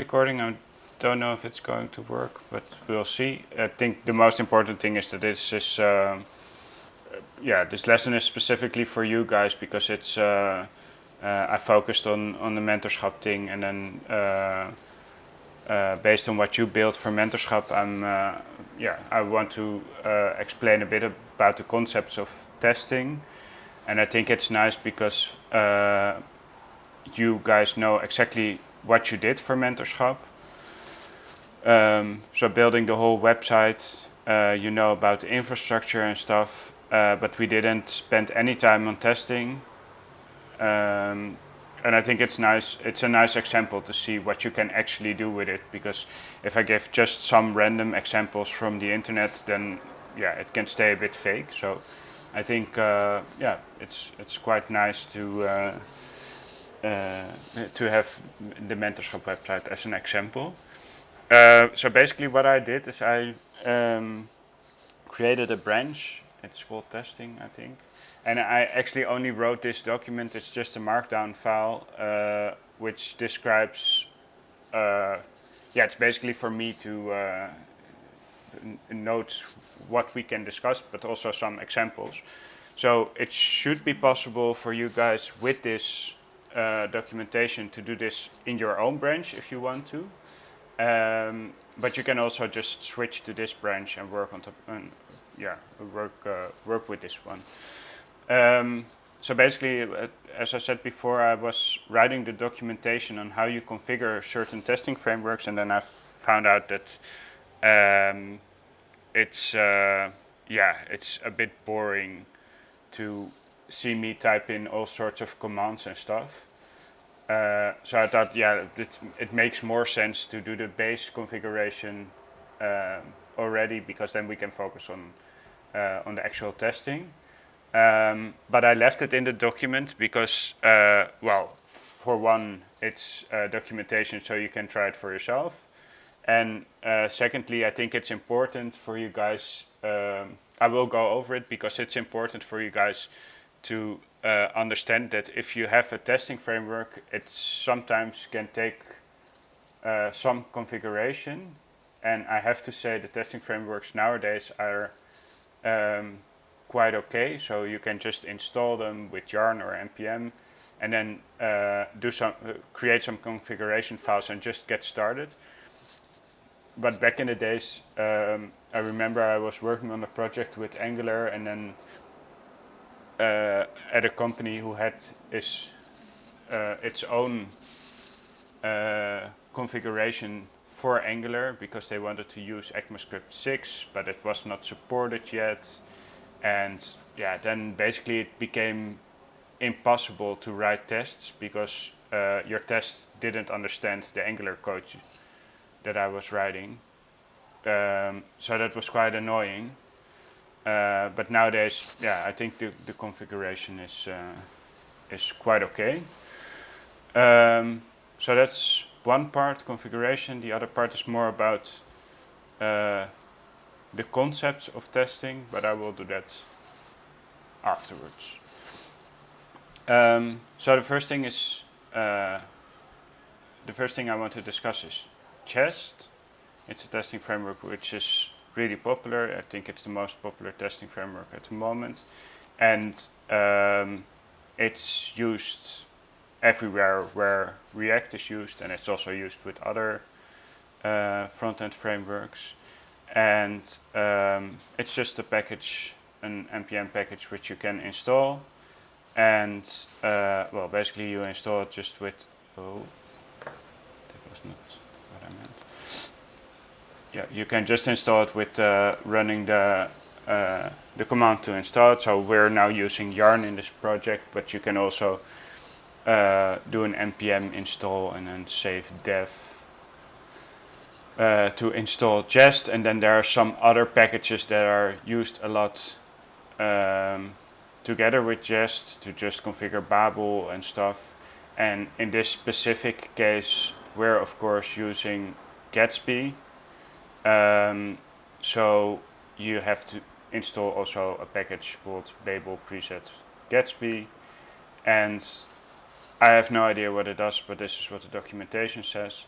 recording. I don't know if it's going to work, but we'll see. I think the most important thing is that this lesson is specifically for you guys because I focused on the mentorship thing, and then based on what you built for mentorship, I want to explain a bit about the concepts of testing, and I think it's nice because you guys know exactly what you did for mentorship. So building the whole website, you know about the infrastructure and stuff, but we didn't spend any time on testing. And I think it's nice. It's a nice example to see what you can actually do with it. Because if I give just some random examples from the internet, then it can stay a bit fake. So I think it's quite nice to have the mentorship website as an example. So basically, what I did is I created a branch. It's called testing, I think. And I actually only wrote this document. It's just a markdown file which describes. It's basically for me to note what we can discuss, but also some examples. So it should be possible for you guys with this documentation to do this in your own branch if you want to. But you can also just switch to this branch and work on top and work with this one. So basically, as I said before, I was writing the documentation on how you configure certain testing frameworks, and then I found out that it's a bit boring to see me type in all sorts of commands and stuff. So I thought, it makes more sense to do the base configuration already, because then we can focus on the actual testing. But I left it in the document because, for one, it's documentation, so you can try it for yourself. And secondly, I think it's important for you guys. I will go over it because it's important for you guys to understand that if you have a testing framework, it sometimes can take some configuration. And I have to say the testing frameworks nowadays are quite okay. So you can just install them with Yarn or npm, and then create some configuration files and just get started. But back in the days, I remember I was working on a project with Angular, and then at a company who had its own configuration for Angular, because they wanted to use ECMAScript 6, but it was not supported yet. And then basically it became impossible to write tests because your test didn't understand the Angular code that I was writing. So that was quite annoying. But nowadays, I think the configuration is quite okay. So that's one part, configuration. The other part is more about the concepts of testing, but I will do that afterwards. So the first thing I want to discuss is Jest. It's a testing framework which is really popular. I think it's the most popular testing framework at the moment, and it's used everywhere where React is used, and it's also used with other front-end frameworks. And it's just a package, an npm package which you can install, and basically you install it just with that was not what I meant. You can just install it with running the command to install it. So we're now using Yarn in this project, but you can also do an npm install and then save dev to install Jest. And then there are some other packages that are used a lot together with Jest to just configure Babel and stuff. And in this specific case, we're of course using Gatsby. So you have to install also a package called Babel preset Gatsby, and I have no idea what it does, but this is what the documentation says.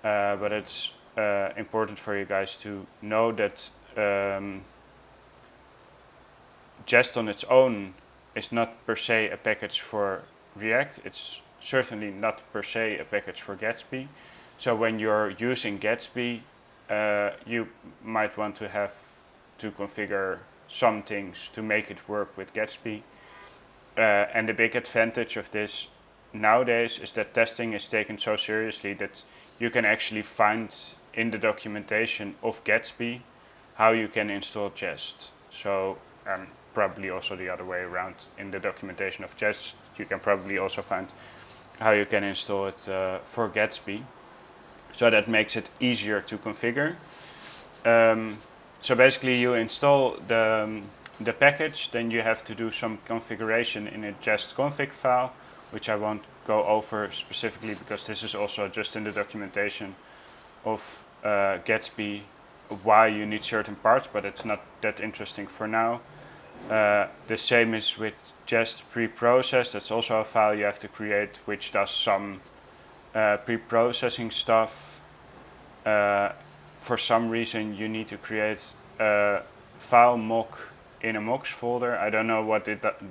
but it's important for you guys to know that Jest on its own is not per se a package for React. It's certainly not per se a package for Gatsby. So when you're using Gatsby, you might want to have to configure some things to make it work with Gatsby. And the big advantage of this nowadays is that testing is taken so seriously that you can actually find in the documentation of Gatsby how you can install Jest. So probably also the other way around. In the documentation of Jest, you can probably also find how you can install it for Gatsby. So that makes it easier to configure. So basically you install the package, then you have to do some configuration in a Jest config file, which I won't go over specifically because this is also just in the documentation of Gatsby why you need certain parts, but it's not that interesting for now. The same is with Jest preprocess. That's also a file you have to create, which does some pre-processing stuff. For some reason, you need to create a file mock in a mocks folder. I don't know what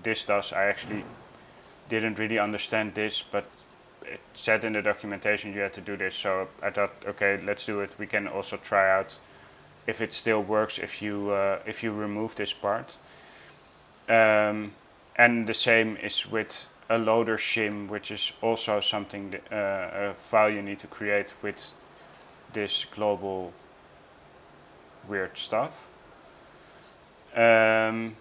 this does. I actually didn't really understand this, but it said in the documentation you had to do this. So I thought, okay, let's do it. We can also try out if it still works if you remove this part. And the same is with a loader shim, which is also something a file you need to create with this global weird stuff. And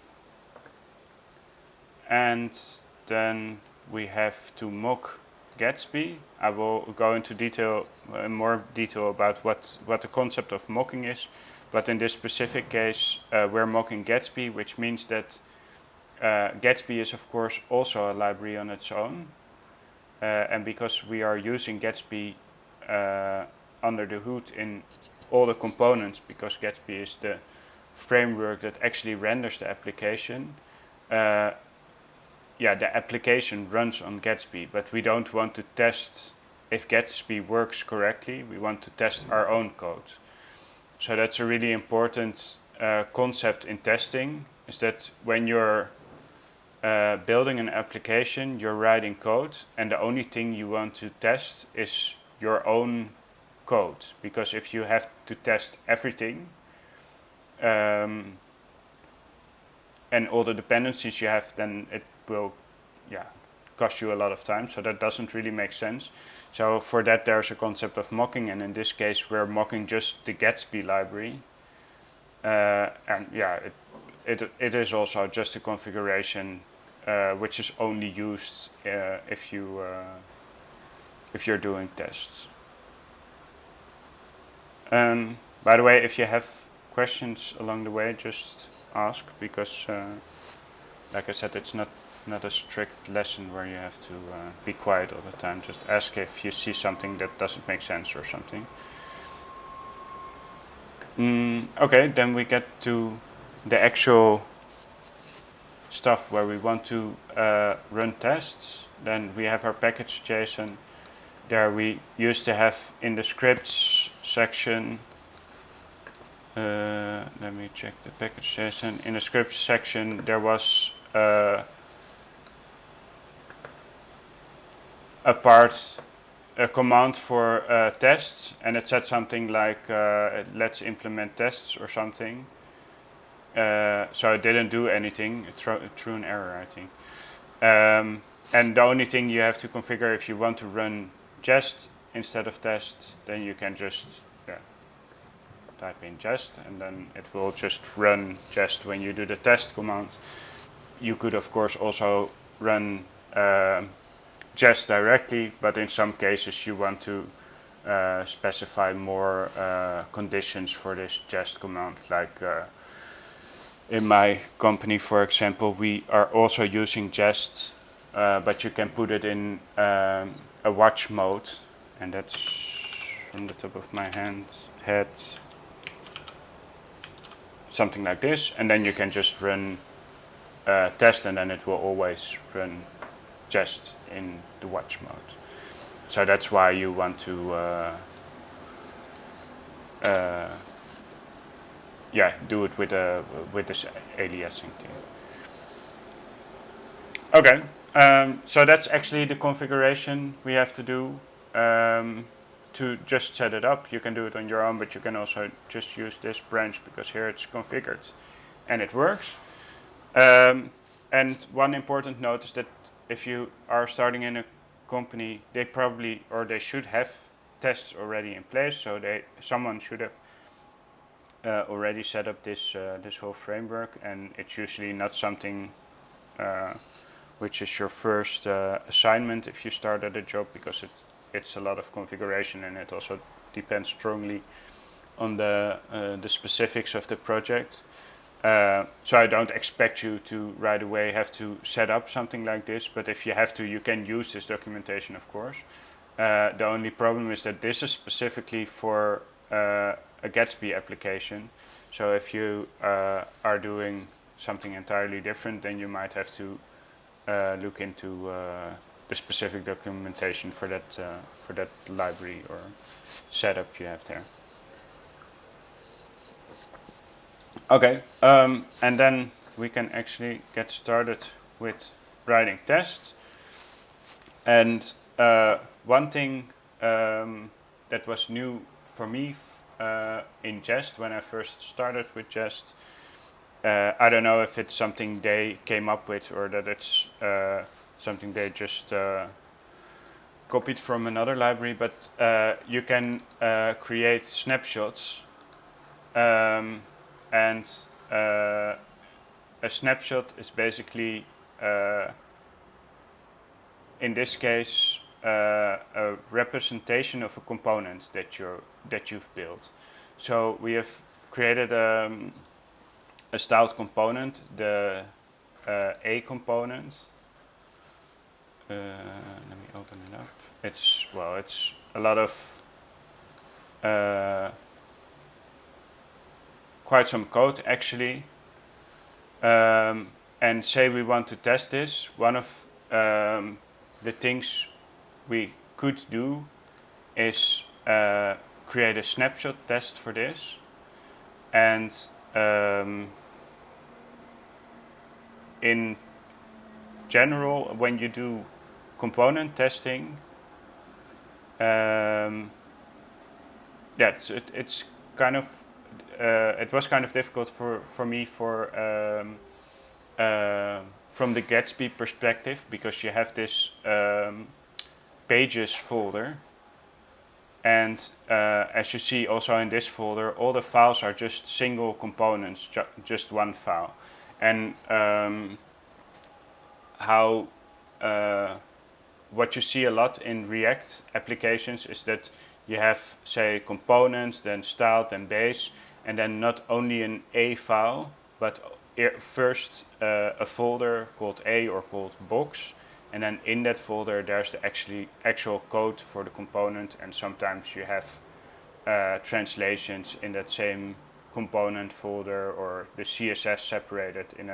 then we have to mock Gatsby. I will go into more detail about what the concept of mocking is, but in this specific case, we're mocking Gatsby, which means that Gatsby is of course also a library on its own, and because we are using Gatsby under the hood in all the components, because Gatsby is the framework that actually renders the application, the application runs on Gatsby, but we don't want to test if Gatsby works correctly. We want to test our own code. So that's a really important concept in testing, is that when you're building an application, you're writing code, and the only thing you want to test is your own code. Because if you have to test everything, and all the dependencies you have, then it will cost you a lot of time. So that doesn't really make sense. So for that there's a concept of mocking, and in this case we're mocking just the Gatsby library. It is also just a configuration which is only used if you're doing tests. By the way, if you have questions along the way, just ask, because like I said, it's not a strict lesson where you have to be quiet all the time. Just ask if you see something that doesn't make sense or something. Okay, then we get to the actual stuff where we want to run tests. Then we have our package JSON. There we used to have in the scripts section, let me check the package JSON. In the scripts section there was a command for tests, and it said something like let's implement tests or something. So it didn't do anything. It threw an error, I think. And the only thing you have to configure, if you want to run Jest instead of test, then you can just type in Jest, and then it will just run Jest when you do the test command. You could of course also run Jest directly, but in some cases you want to specify more conditions for this Jest command, like in my company, for example, we are also using Jest, but you can put it in a watch mode, and that's from the top of my head, something like this, and then you can just run test, and then it will always run Jest in the watch mode. So that's why you want to do it with this aliasing team. Okay, so that's actually the configuration we have to do to just set it up. You can do it on your own, but you can also just use this branch because here it's configured and it works. And one important note is that if you are starting in a company, they probably, or they should have tests already in place. So someone should have already set up this whole framework, and it's usually not something which is your first assignment if you start at a job, because it's a lot of configuration, and it also depends strongly on the specifics of the project. So I don't expect you to right away have to set up something like this, but if you have to, you can use this documentation, of course. The only problem is that this is specifically for a Gatsby application. So if you are doing something entirely different, then you might have to look into the specific documentation for that library or setup you have there. Okay, and then we can actually get started with writing tests. And one thing that was new for me in Jest when I first started with Jest, I don't know if it's something they came up with or that it's something they just copied from another library, but you can create snapshots. And a snapshot is basically, in this case, a representation of a component that you've built. So we have created a styled component, the A component. Let me open it up. It's a lot of quite some code actually, and say we want to test this. One of the things we could do is create a snapshot test for this, and in general, when you do component testing, it's kind of it was kind of difficult for me from the Gatsby perspective, because you have this pages folder, and as you see also in this folder, all the files are just single components, just one file. And what you see a lot in React applications is that you have, say, components, then styled and base, and then not only an A file, but first a folder called A or called box, and then in that folder there's the actual code for the component, and sometimes you have translations in that same component folder, or the CSS separated in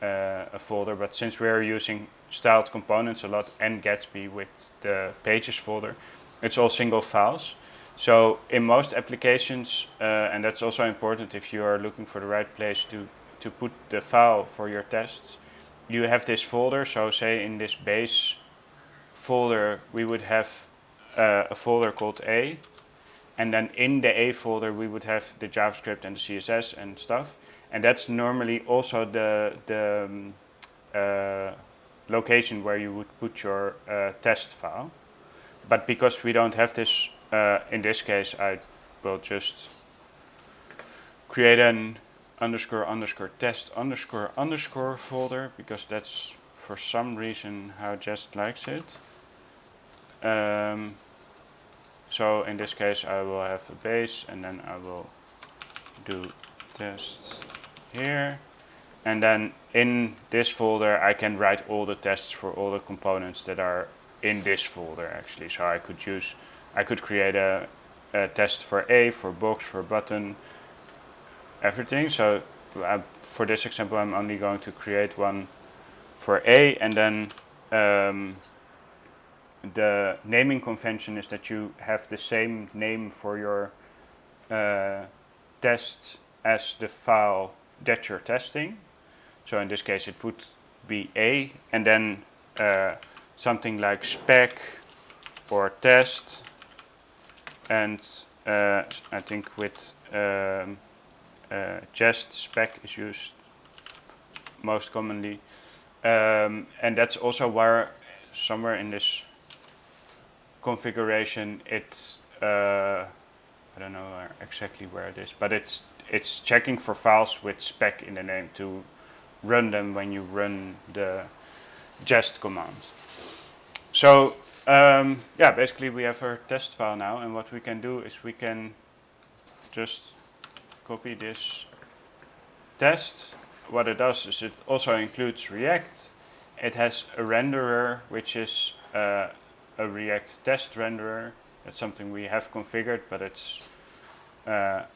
a folder. But since we're using styled components a lot and Gatsby with the pages folder, it's all single files. So in most applications, and that's also important if you are looking for the right place to put the file for your tests, you have this folder. So say in this base folder we would have a folder called A, and then in the A folder we would have the JavaScript and the CSS and stuff, and that's normally also the location where you would put your test file. But because we don't have this, in this case I will just create an __test__ folder, because that's for some reason how Jest likes it. So in this case I will have a base, and then I will do tests here, and then in this folder I can write all the tests for all the components that are in this folder actually. So I could create a test for A, for box, for button, everything. So for this example I'm only going to create one for A, and then the naming convention is that you have the same name for your tests as the file that you're testing. So in this case, it would be A, and then something like spec or test, and I think with jest spec is used most commonly, and that's also where somewhere in this configuration it's I don't know exactly where it is, but it's checking for files with spec in the name to run them when you run the jest command. So yeah, basically we have our test file now, and what we can do is we can just copy this test. What it does is it also includes React. It has a renderer, which is a React test renderer. That's something we have configured, but it's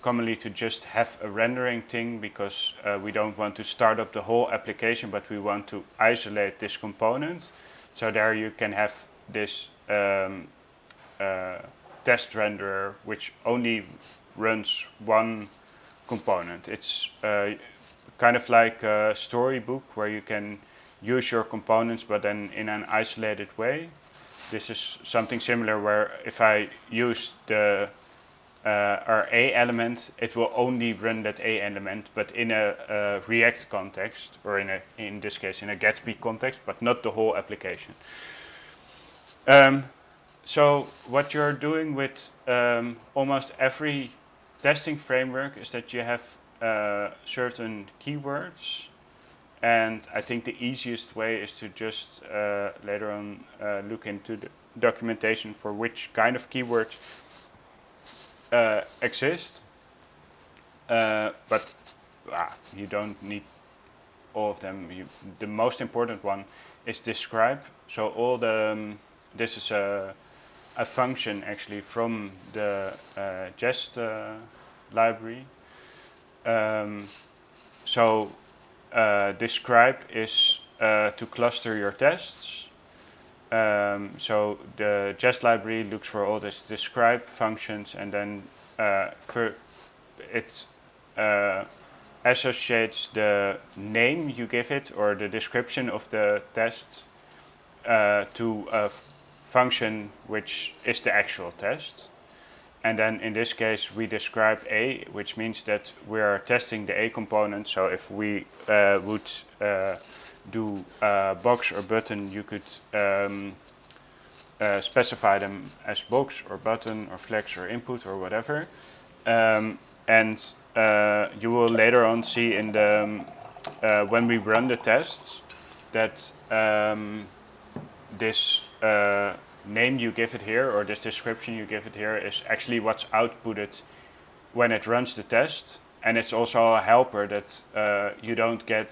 commonly to just have a rendering thing, because we don't want to start up the whole application, but we want to isolate this component. So there you can have this test renderer which only runs one component. It's kind of like a storybook where you can use your components but then in an isolated way. This is something similar where if I use the our A element, it will only run that A element, but in a React context, or in this case in a Gatsby context, but not the whole application. So what you're doing with almost every testing framework is that you have certain keywords, and I think the easiest way is to just later on look into the documentation for which kind of keywords exist, but you don't need all of them. The most important one is describe. So all the this is a function actually from the jest library. So describe is to cluster your tests. So the jest library looks for all this describe functions, and then it associates the name you give it or the description of the test to a function which is the actual test. And then in this case we describe A, which means that we are testing the A component. So if we would do a box or button, you could specify them as box or button or flex or input or whatever. And you will later on see in the when we run the tests that this name you give it here, or this description you give it here, is actually what's outputted when it runs the test. And it's also a helper that you don't get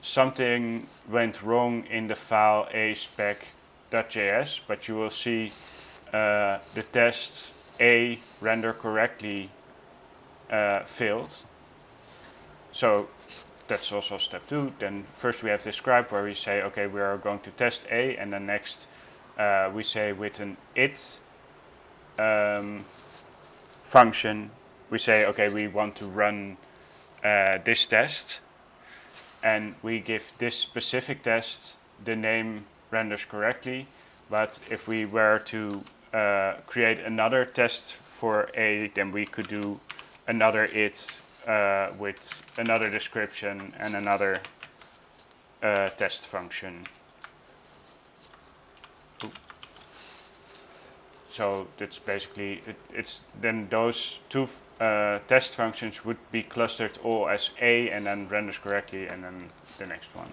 something went wrong in the file aspec.js, but you will see the test A render correctly failed. So that's also step 2. Then first we have describe, where we say, okay, we are going to test A, and then next we say with an it function, we say, okay, we want to run this test, and we give this specific test the name renders correctly. But if we were to create another test for A, then we could do another it with another description and another test function. So that's basically it's then those two test functions would be clustered all as A, and then renders correctly, and then the next one.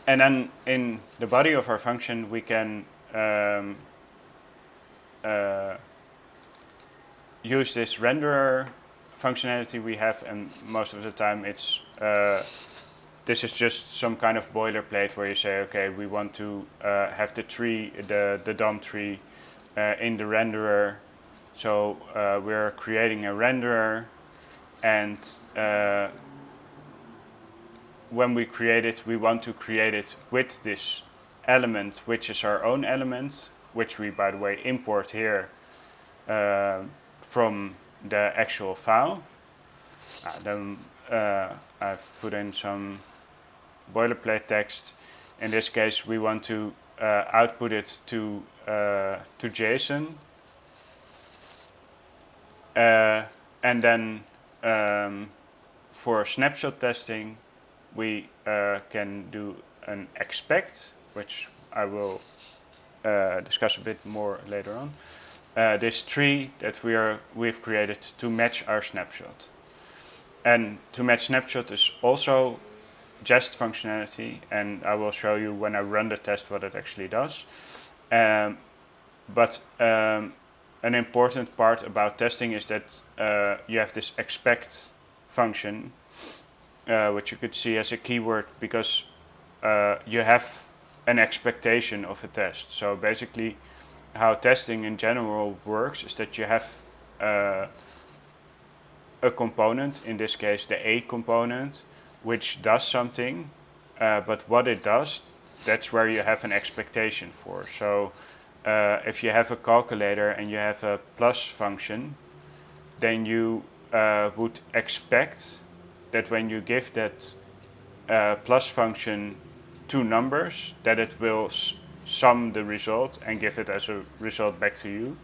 And then in the body of our function we can use this renderer functionality we have, and most of the time it's this is just some kind of boilerplate where you say, okay, we want to have the tree, the DOM tree in the renderer. So we're creating a renderer, and when we create it, we want to create it with this element, which is our own element, which we, by the way, import here from the actual file. Then I've put in some boilerplate text. In this case, we want to output it to JSON, and then for snapshot testing, we can do an expect, which I will discuss a bit more later on. This tree that we've created to match our snapshot. And to match snapshot is also Jest functionality, and I will show you when I run the test what it actually does. But an important part about testing is that you have this expect function, which you could see as a keyword because you have an expectation of a test. So basically, how testing in general works is that you have a component, in this case the A component, which does something, but what it does, that's where you have an expectation for. So if you have a calculator and you have a plus function, then you would expect that when you give that plus function two numbers, that it will sum the result and give it as a result back to you.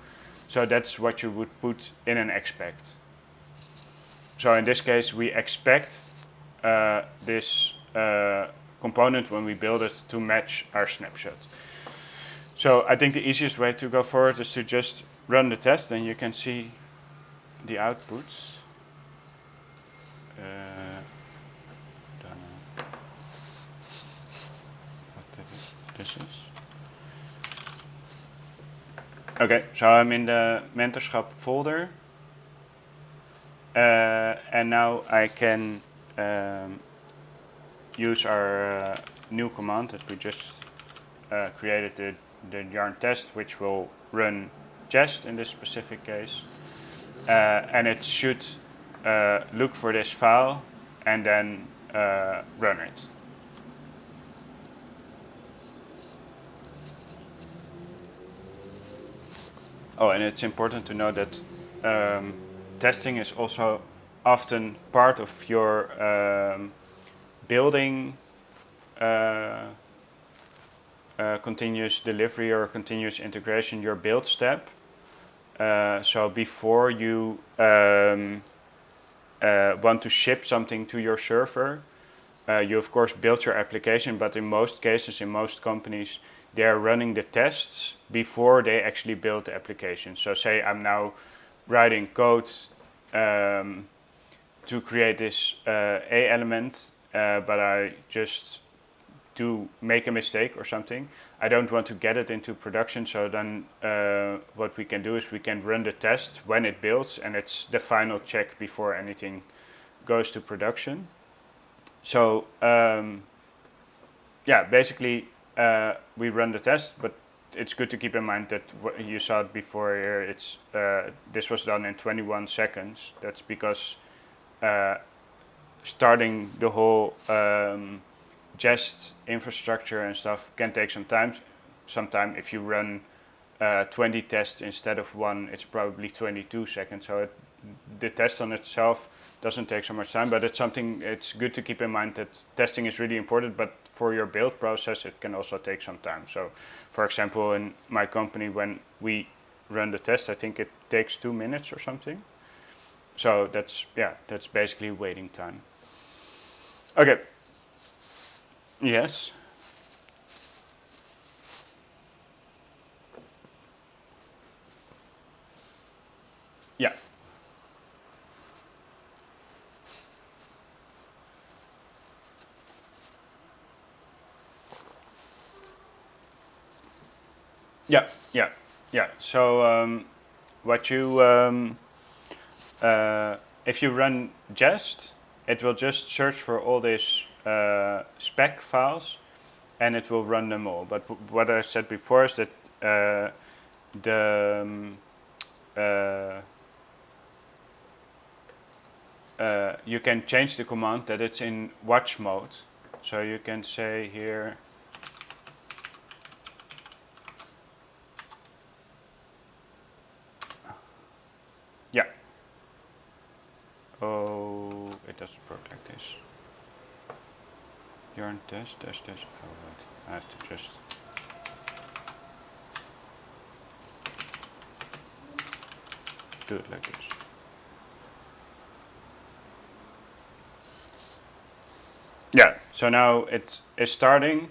So that's what you would put in an expect. So in this case, we expect this component when we build it to match our snapshot. So I think the easiest way to go forward is to just run the test, and you can see the outputs. Don't know what this is. Okay, so I'm in the mentorschap folder. And now I can use our new command that we just created, the yarn test, which will run Jest in this specific case. And it should look for this file and then run it. Oh, and it's important to know that testing is also often part of your building continuous delivery or continuous integration, your build step. So before you want to ship something to your server, you of course build your application, but in most cases, in most companies, they are running the tests before they actually build the application. So say I'm now writing code to create this A element, but I just do make a mistake or something. I don't want to get it into production, so then what we can do is we can run the test when it builds, and it's the final check before anything goes to production. So yeah, basically we run the test, but it's good to keep in mind that what you saw it before here, it's this was done in 21 seconds. That's because starting the whole Jest infrastructure and stuff can take some time. Sometime if you run 20 tests instead of one, it's probably 22 seconds. So the test on itself doesn't take so much time, but it's something, it's good to keep in mind that testing is really important, but for your build process, it can also take some time. So for example, in my company, when we run the test, I think it takes 2 minutes or something. So that's, yeah, that's basically waiting time. Okay. Yes. Yeah. Yeah, yeah, yeah. So what you if you run Jest, it will just search for all these spec files, and it will run them all. But what I said before is that you can change the command that it's in watch mode. So you can say here does it work like this? Yarn test dash dash. Oh right, I have to just. Do it like this. Yeah, so now it's starting,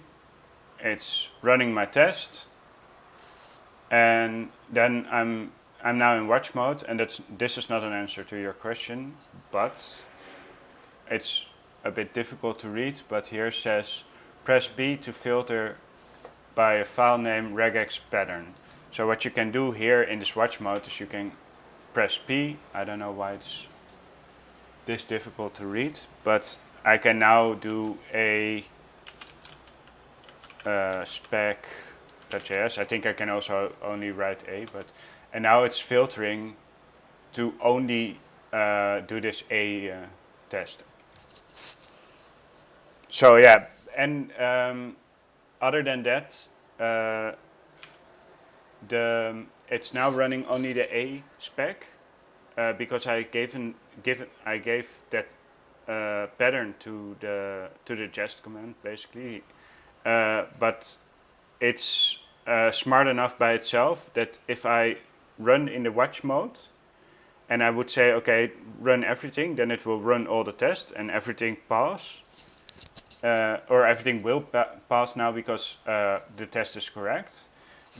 it's running my test, and then I'm now in watch mode, and this is not an answer to your question, but it's a bit difficult to read, but here says press B to filter by a file name regex pattern. So what you can do here in this watch mode is you can press P. I don't know why it's this difficult to read, but I can now do a spec.js. I think I can also only write a, and now it's filtering to only do this a test. So yeah, and other than that, it's now running only the a spec because I gave that pattern to the jest command basically, but it's smart enough by itself that if I run in the watch mode and I would say okay run everything, then it will run all the tests and everything pass, or everything will pass now because the test is correct.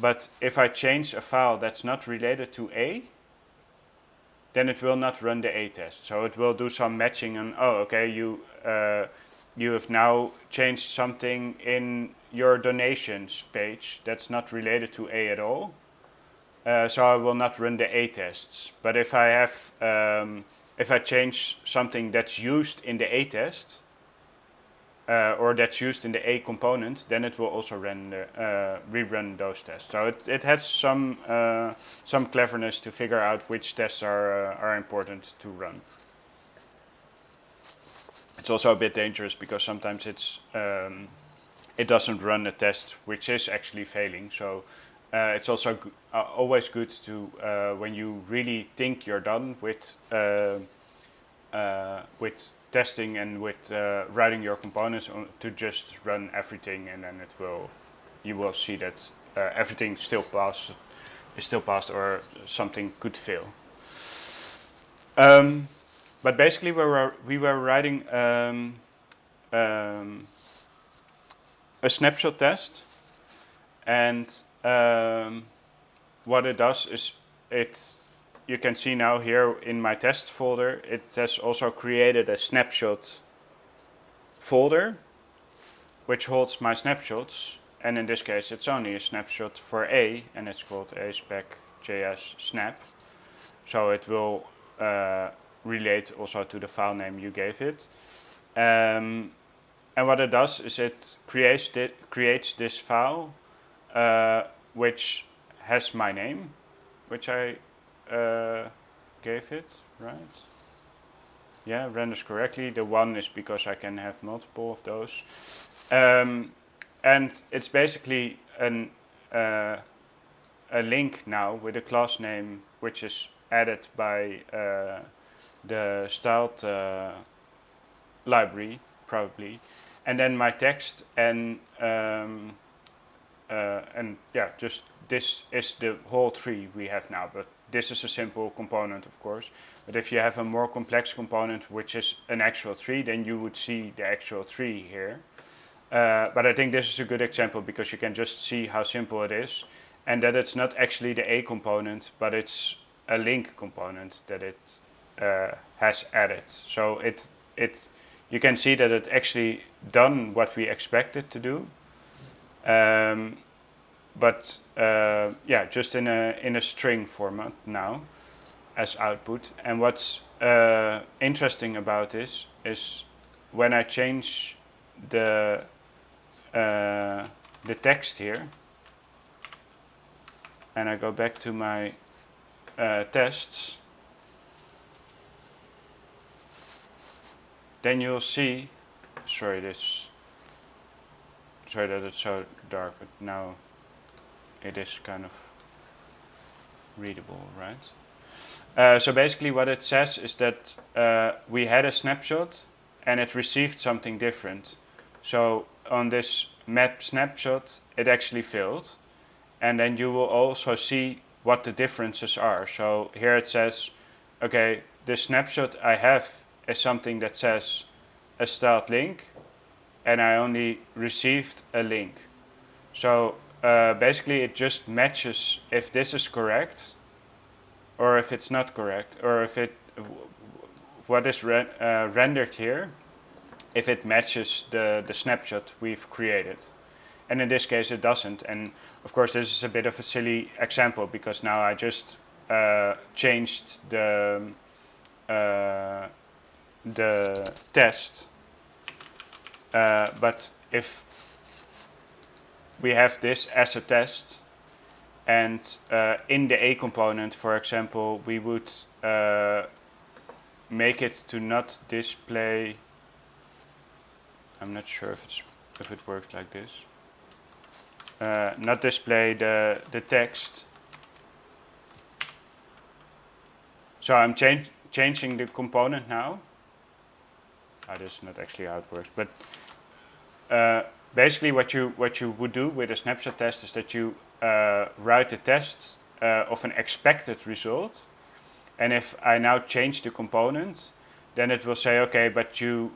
But if I change a file that's not related to a, then it will not run the a test. So it will do some matching on, oh, okay, you have now changed something in your donations page that's not related to a at all. So I will not run the a tests. But if I have, if I change something that's used in the a test, or that's used in the a component, then it will also rerun those tests. So it has some cleverness to figure out which tests are important to run. It's also a bit dangerous because sometimes it doesn't run a test which is actually failing. So it's also always good to when you really think you're done with testing and with writing your components to just run everything, and then you will see that everything is still passed or something could fail. But basically we were writing a snapshot test, and what it does is you can see now here in my test folder, it has also created a snapshot folder, which holds my snapshots. And in this case, it's only a snapshot for a, and it's called a spec.js snap. So it will relate also to the file name you gave it. And what it does is it creates this file, which has my name, which I gave it, right? Yeah, renders correctly. The one is because I can have multiple of those. And it's basically a link now with a class name which is added by the styled library, probably. And then my text and yeah, just this is the whole tree we have now, but this is a simple component, of course. But if you have a more complex component, which is an actual tree, then you would see the actual tree here. But I think this is a good example because you can just see how simple it is, and that it's not actually the A component, but it's a link component that it has added. So you can see that it actually done what we expected to do. But yeah, just in a string format now as output. And what's interesting about this is when I change the text here, and I go back to my tests, then you'll see. Sorry that it's so dark, but now it is kind of readable, right? So basically what it says is that we had a snapshot and it received something different. So on this map snapshot, it actually failed. And then you will also see what the differences are. So here it says, okay, the snapshot I have is something that says a styled link, and I only received a link. So basically it just matches if this is correct or if it's not correct, or if it what is rendered here, if it matches the snapshot we've created. And in this case it doesn't. And of course this is a bit of a silly example because now I just changed uh, the test. But if we have this as a test, and in the A component, for example, we would make it to not display. I'm not sure if it works like this. Not display the text. So I'm changing the component now. Oh, this is not actually how it works, but basically what you would do with a snapshot test is that you write the test of an expected result, and if I now change the component, then it will say, okay, but you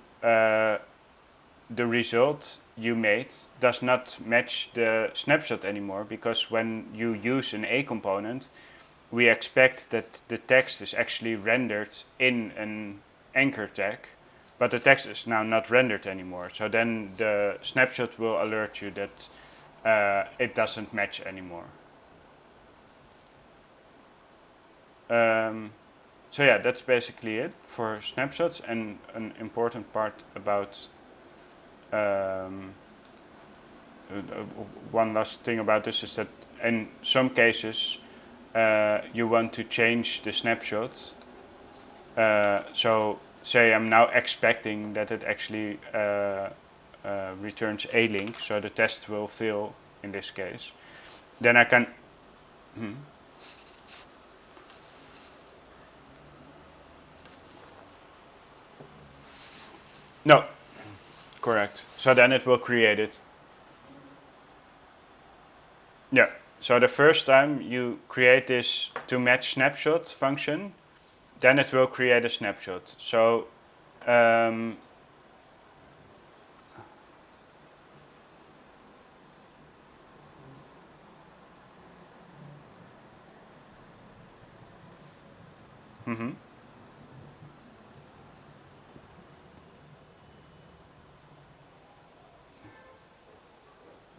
the result you made does not match the snapshot anymore, because when you use an A component, we expect that the text is actually rendered in an anchor tag, but the text is now not rendered anymore. So then the snapshot will alert you that it doesn't match anymore. So yeah, that's basically it for snapshots. And an important part about one last thing about this is that in some cases you want to change the snapshot. So say I'm now expecting that it actually returns a link, so the test will fail in this case. Then I can. No, correct. So then it will create it. Yeah. So the first time you create this to match snapshot function, then it will create a snapshot. So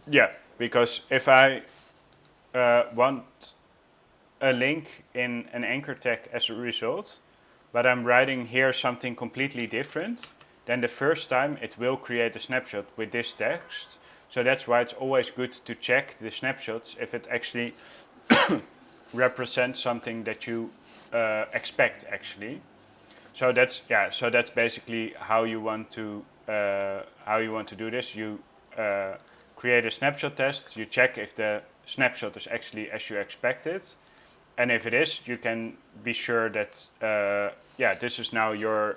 yeah, because if I want a link in an anchor tag as a result, but I'm writing here something completely different, then the first time it will create a snapshot with this text. So that's why it's always good to check the snapshots if it actually represents something that you expect actually. So that's basically how you want to do this. You create a snapshot test. You check if the snapshot is actually as you expected, and if it is, you can be sure that this is now your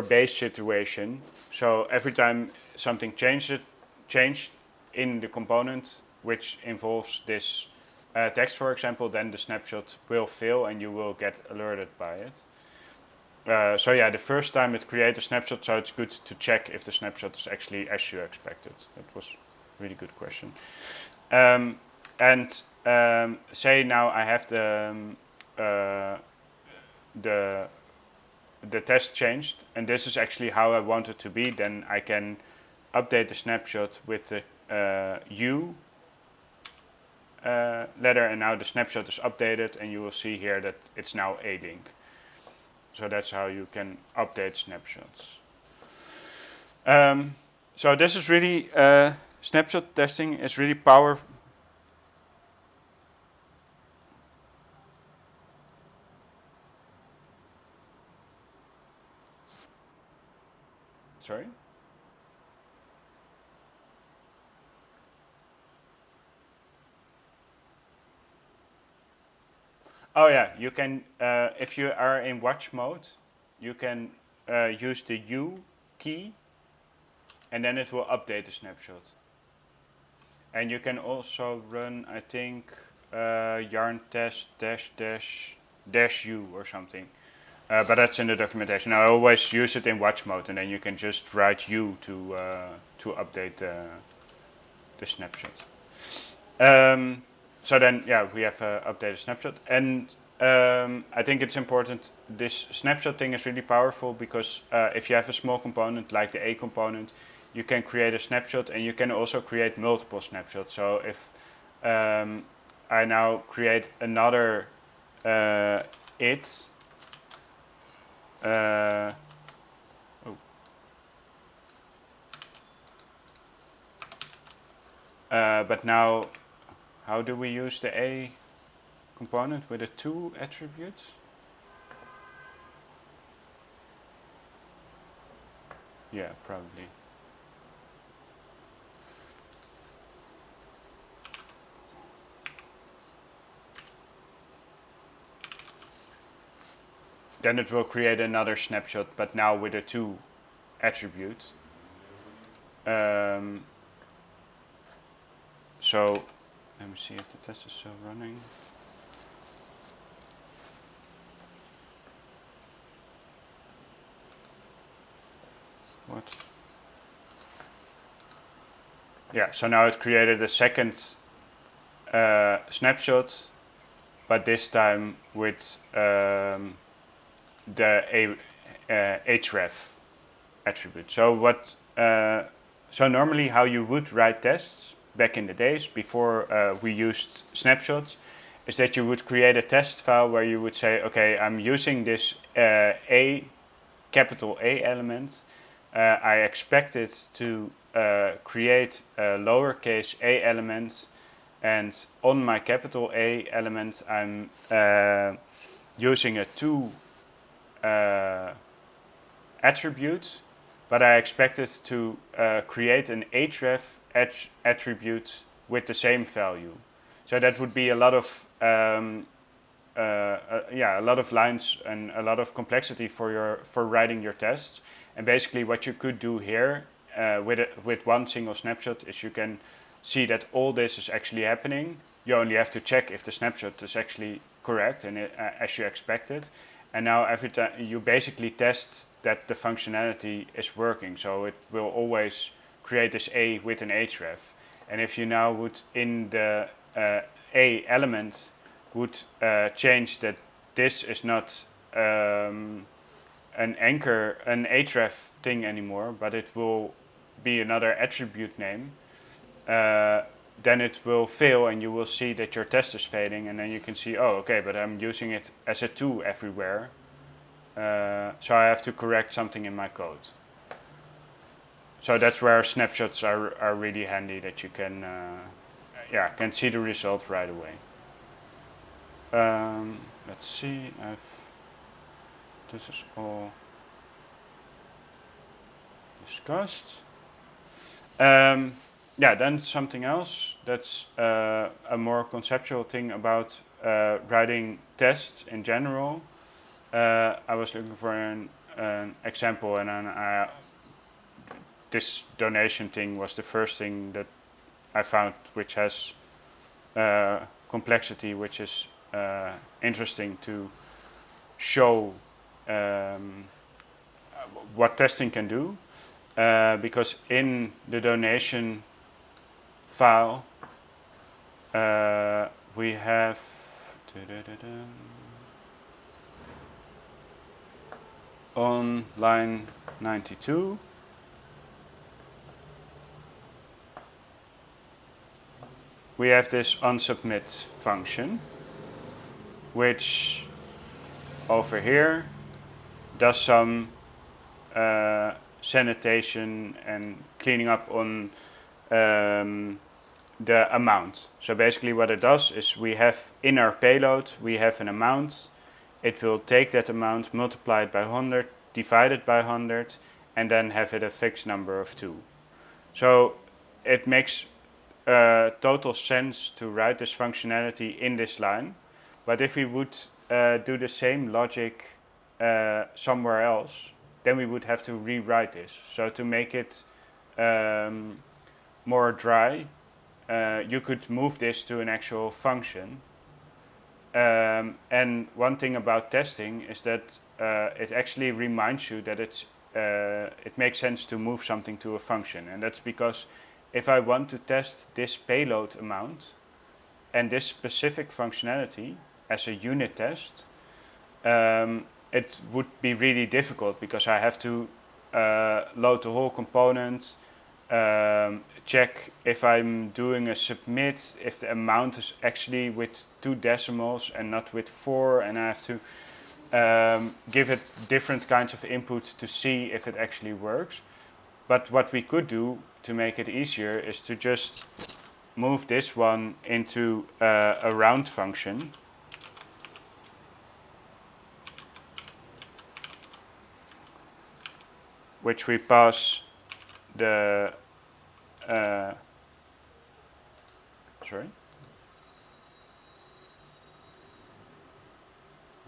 base situation. So every time something changed in the component which involves this text, for example, then the snapshot will fail and you will get alerted by it. So yeah, the first time it creates a snapshot, so it's good to check if the snapshot is actually as you expected. That was a really good question. And say now I have the test changed, and this is actually how I want it to be. Then I can update the snapshot with the U letter, and now the snapshot is updated, and you will see here that it's now a link. So that's how you can update snapshots. So this is really, snapshot testing is really powerful. Sorry? Oh yeah, you can, if you are in watch mode, you can use the U key, and then it will update the snapshot. And you can also run, I think, yarn test dash dash dash U or something. But that's in the documentation. I always use it in watch mode, and then you can just write U to update the snapshot. So then, yeah, we have updated snapshot, and I think it's important. This snapshot thing is really powerful because if you have a small component like the A component, you can create a snapshot, and you can also create multiple snapshots. So if I now create another it, oh, but now, how do we use the A component with the two attributes? Yeah, probably. Then it will create another snapshot, but now with the two attributes. So let me see if the test is still running. What? Yeah, so now it created a second snapshot, but this time with the href attribute. So what? So normally, how you would write tests back in the days before we used snapshots, is that you would create a test file where you would say, okay, I'm using this capital A element. I expect it to create a lowercase a element, and on my capital A element, I'm using a to attribute, but I expect it to create an href attribute with the same value. So that would be a lot of a lot of lines and a lot of complexity for writing your tests. And basically, what you could do here with one single snapshot is you can see that all this is actually happening. You only have to check if the snapshot is actually correct and as you expected. And now every time you basically test that the functionality is working, so it will always create this A with an href. And if you now would in the A element would change that this is not an anchor, an href thing anymore, but it will be another attribute name, then it will fail and you will see that your test is failing, and then you can see, oh, okay, but I'm using it as a 2 everywhere, so I have to correct something in my code. So that's where snapshots are really handy, that you can can see the result right away. Let's see, this is all discussed. Then something else that's a more conceptual thing about writing tests in general. I was looking for an example, and then this donation thing was the first thing that I found, which has complexity, which is interesting to show what testing can do. Because in the donation file we have on line 92 we have this onSubmit function, which over here does some sanitation and cleaning up on the amount. So basically what it does is we have in our payload, we have an amount. It will take that amount, multiply it by 100, divide it by 100, and then have it a fixed number of 2. So it makes total sense to write this functionality in this line, But if we would do the same logic somewhere else, then we would have to rewrite this. So to make it more dry, you could move this to an actual function. And one thing about testing is that it actually reminds you that it makes sense to move something to a function. And that's because if I want to test this payload amount and this specific functionality as a unit test, it would be really difficult because I have to load the whole component, check if I'm doing a submit, if the amount is actually with 2 decimals and not with 4, and I have to give it different kinds of input to see if it actually works. But what we could do to make it easier is to just move this one into a round function. Which we pass the sorry.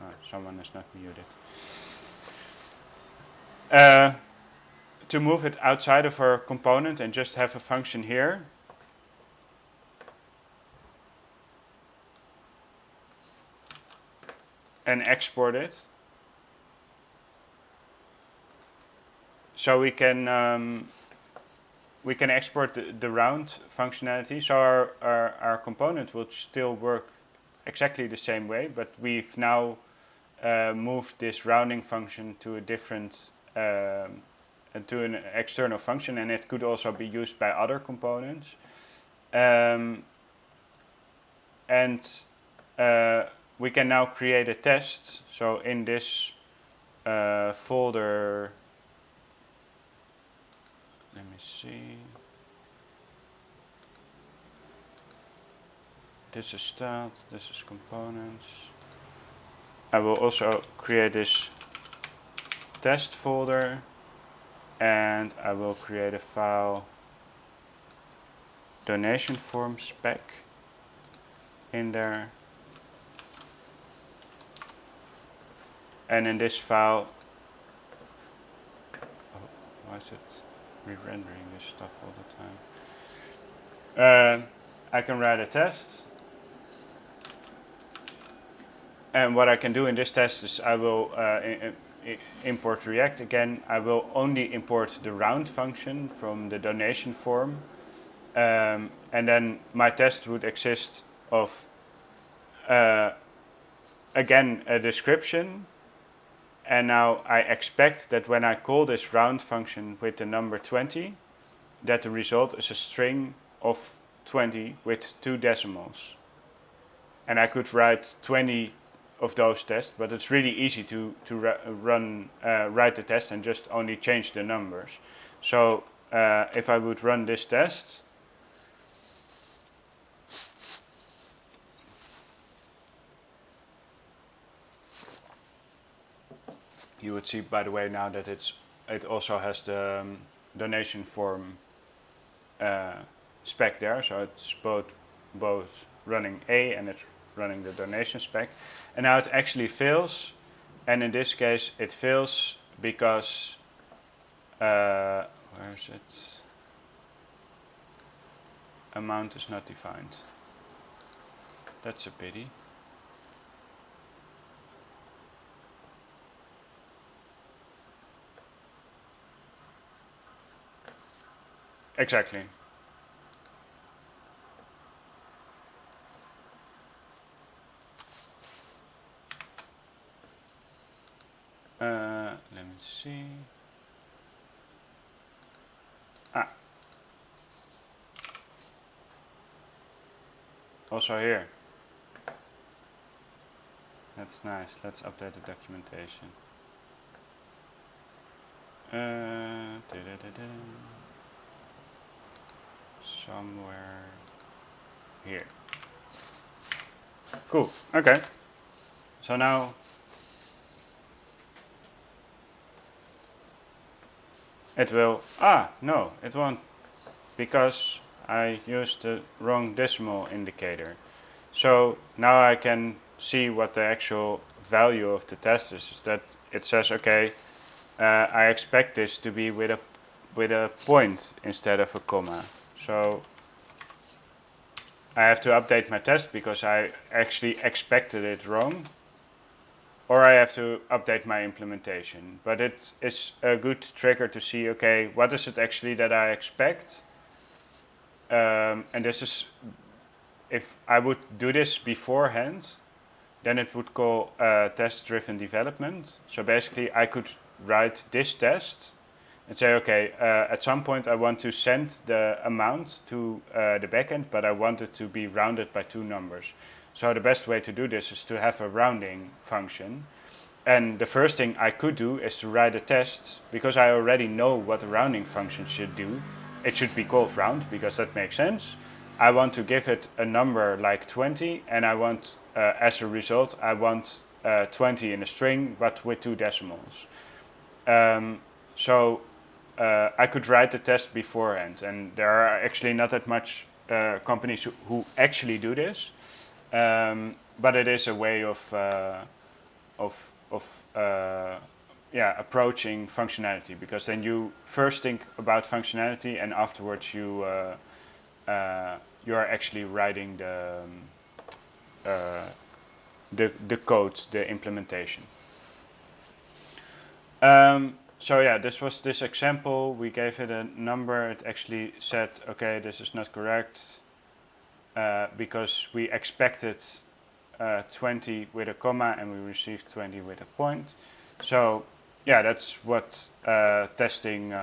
Oh, someone is not muted. To move it outside of our component and just have a function here. And export it. So we can export the round functionality. So our component will still work exactly the same way, but we've now moved this rounding function to a different to an external function, and it could also be used by other components. We can now create a test. So in this folder, let me see. This is stat, this is components. I will also create this test folder, and I will create a file donation form spec in there. And in this file, why is it re-rendering this stuff all the time? I can write a test. And what I can do in this test is I will import React again. I will only import the round function from the donation form. And then my test would exist of, again, a description. And now I expect that when I call this round function with the number 20, that the result is a string of 20 with 2 decimals. And I could write 20 of those tests, but it's really easy to write the test and just only change the numbers. So if I would run this test, you would see, by the way, now that it also has the donation form spec there, so it's both running A and it's running the donation spec. And now it actually fails, and in this case it fails because where is it? Amount is not defined. That's a pity. Exactly. Let me see. Also here. That's nice. Let's update the documentation. Somewhere here. Cool. Okay. So now it will. No, it won't, because I used the wrong decimal indicator. So now I can see what the actual value of the test is that it says, okay, I expect this to be with a point instead of a comma. So I have to update my test because I actually expected it wrong, or I have to update my implementation. But it's a good trigger to see, okay, what is it actually that I expect? And this is, if I would do this beforehand, then it would call test-driven development. So basically, I could write this test and say, okay, at some point I want to send the amount to the backend, but I want it to be rounded by 2 numbers. So the best way to do this is to have a rounding function. And the first thing I could do is to write a test, because I already know what the rounding function should do. It should be called round, because that makes sense. I want to give it a number like 20, and I want, as a result, I want 20 in a string, but with 2 decimals. So I could write the test beforehand, and there are actually not that much companies who actually do this, but it is a way of approaching functionality, because then you first think about functionality and afterwards you are actually writing the code, the implementation. So yeah, this was this example. We gave it a number. It actually said, okay, this is not correct because we expected 20 with a comma and we received 20 with a point. So yeah, that's what testing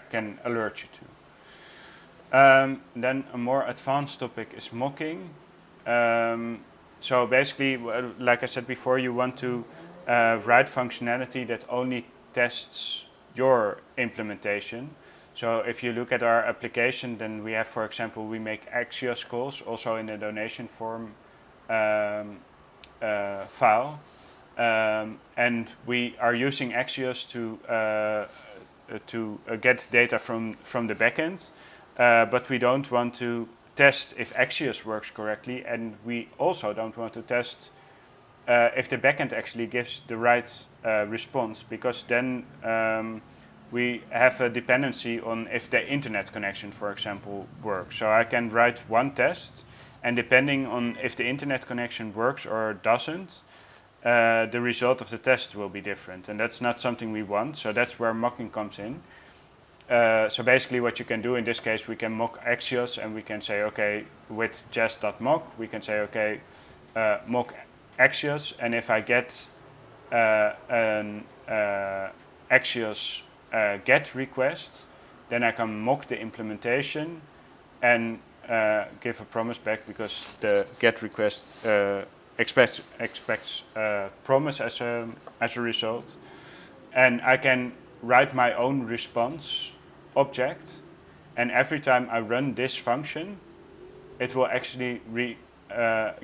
can alert you to. Then a more advanced topic is mocking. So basically, like I said before, you want to write functionality that only tests your implementation. So if you look at our application, then we have, for example, we make Axios calls also in the donation form file. And we are using Axios to get data from the backend, but we don't want to test if Axios works correctly, and we also don't want to test if the backend actually gives the right response, because then we have a dependency on if the internet connection, for example, works. So I can write one test, and depending on if the internet connection works or doesn't, the result of the test will be different, and that's not something we want. So that's where mocking comes in. So basically what you can do in this case, we can mock Axios, and we can say, okay, with jest.mock, we can say, okay, mock Axios, and if I get an Axios get request, then I can mock the implementation and give a promise back, because the get request expects promise as a result. And I can write my own response object, and every time I run this function, it will actually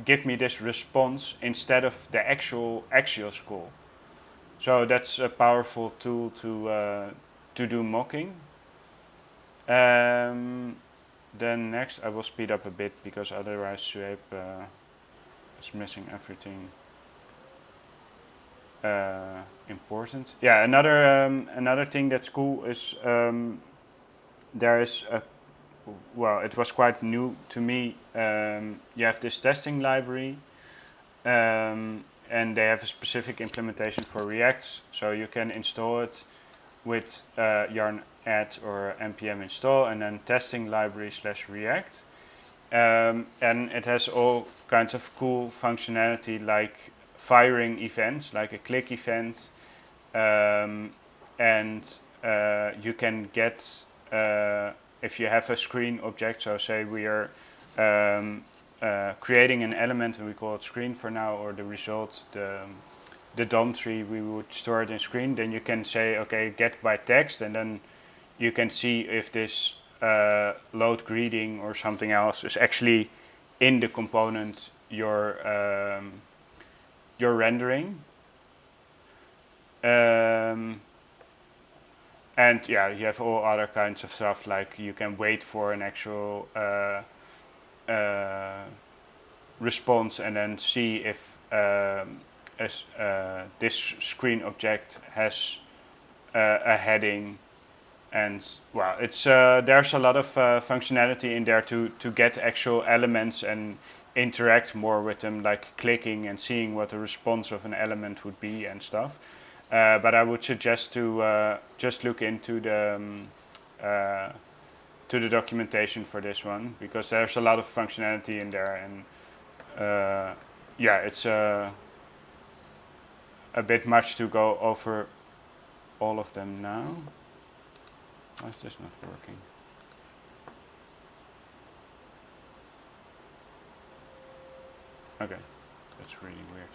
give me this response instead of the actual Axios call. So that's a powerful tool to do mocking. Then next, I will speed up a bit, because otherwise Suhaib is missing everything important. Yeah, another thing that's cool is there is a, well, it was quite new to me. You have this testing library, and they have a specific implementation for React, so you can install it with yarn add or npm install, and then testing library /React. And it has all kinds of cool functionality, like firing events, like a click event, and you can get, if you have a screen object, so say we are creating an element and we call it screen for now, or the result, the DOM tree, we would store it in screen, then you can say, okay, get by text, and then you can see if this load greeting or something else is actually in the component you're rendering. And yeah, you have all other kinds of stuff, like you can wait for an actual response and then see if this screen object has a heading. And well, it's there's a lot of functionality in there to get actual elements and interact more with them, like clicking and seeing what the response of an element would be and stuff. But I would suggest to just look into the documentation for this one, because there's a lot of functionality in there, and yeah, it's a bit much to go over all of them now. Why is this not working? Okay, that's really weird.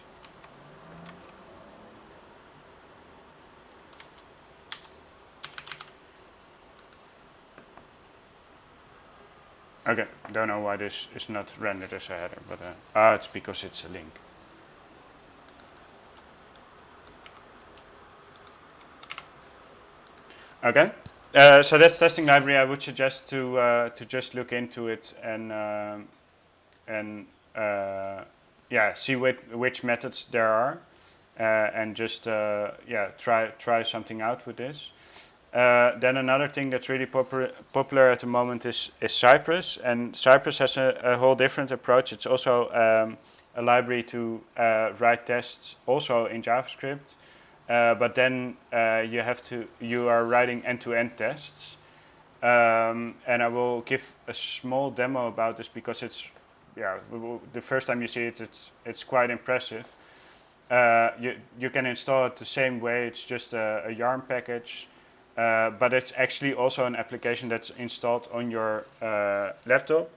Okay, don't know why this is not rendered as a header, but it's because it's a link. Okay, so that's testing library. I would suggest to just look into it and yeah, see which methods there are, and just yeah, try something out with this. Then another thing that's really popular at the moment is Cypress, and Cypress has a whole different approach. It's also a library to write tests also in JavaScript, but then you are writing end-to-end tests, and I will give a small demo about this because it's the first time you see it, it's quite impressive. You can install it the same way. It's just a Yarn package. But it's actually also an application that's installed on your laptop.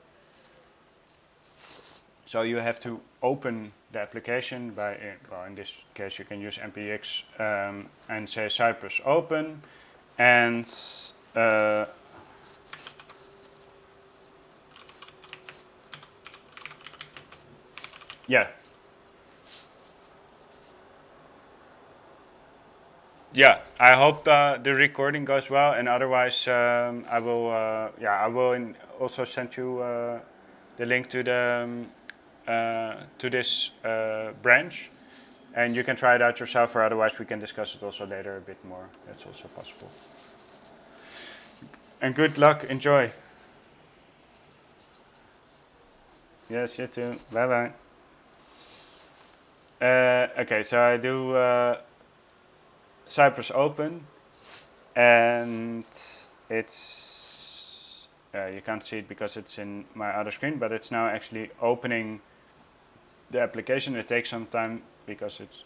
So you have to open the application by, well, in this case you can use npx and say Cypress open, and yeah. Yeah, I hope the recording goes well, and otherwise I will also send you the link to this branch, and you can try it out yourself, or otherwise we can discuss it also later a bit more. That's also possible. And good luck, enjoy. Yes, you too. Bye bye. Okay, so I do Cypress open, and it's you can't see it because it's in my other screen, but it's now actually opening the application. It takes some time because it's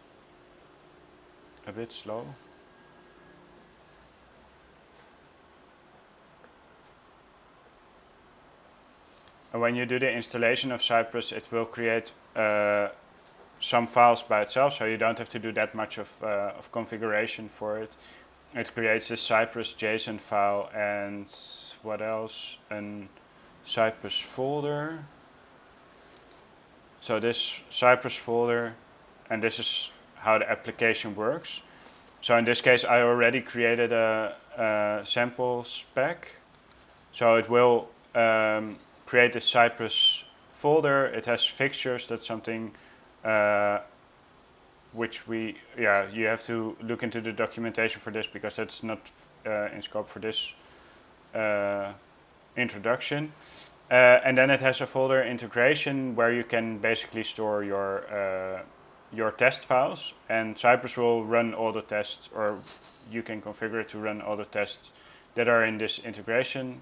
a bit slow. And when you do the installation of Cypress, it will create some files by itself, so you don't have to do that much of configuration for it. It creates this Cypress JSON file, and what else? An Cypress folder. So this Cypress folder, and this is how the application works. So in this case, I already created a sample spec. So it will create a Cypress folder. It has fixtures. That's something which you have to look into the documentation for this, because that's not in scope for this introduction. And then it has a folder integration where you can basically store your test files, and Cypress will run all the tests, or you can configure it to run all the tests that are in this integration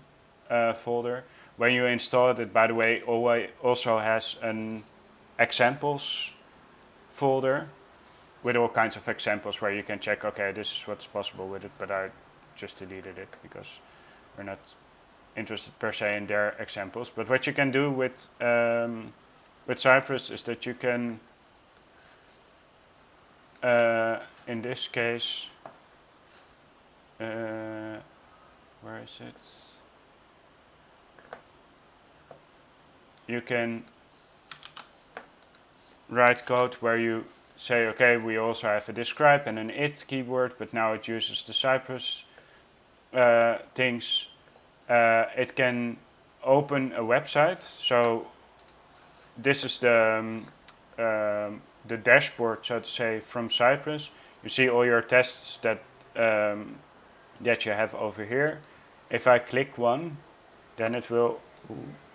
folder. When you install it, by the way, also has an examples folder with all kinds of examples where you can check, okay, this is what's possible with it, but I just deleted it because we're not interested per se in their examples. But what you can do with Cypress is that you can, in this case, where is it? You can write code where you say, okay, we also have a describe and an it keyword, but now it uses the Cypress things. It can open a website. So this is the dashboard, so to say, from Cypress. You see all your tests that you have over here. If I click one, then it will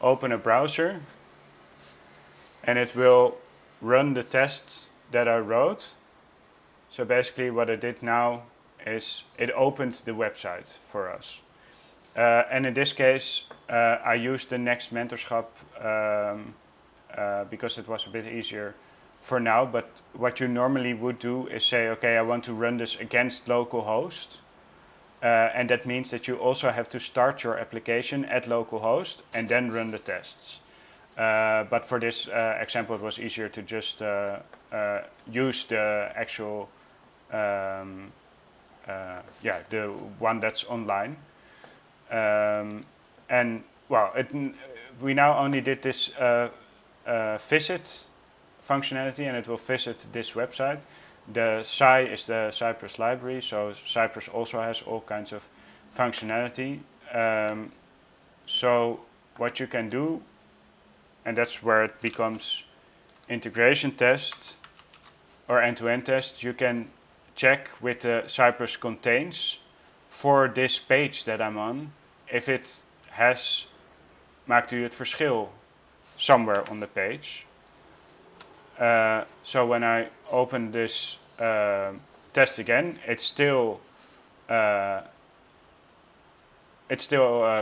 open a browser and it will run the tests that I wrote. So basically what I did now is it opened the website for us. And in this case, I used the Next Mentorschap because it was a bit easier for now. But what you normally would do is say, okay, I want to run this against localhost. And that means that you also have to start your application at localhost and then run the tests. But for this example, it was easier to just use the actual, the one that's online. And well, we now only did this visit functionality, and it will visit this website. The Cy is the Cypress library, so Cypress also has all kinds of functionality. So what you can do, and that's where it becomes integration test or end-to-end test, you can check with the Cypress contains for this page that I'm on, if it has maakt u het verschil somewhere on the page. So when I open this test again, it's still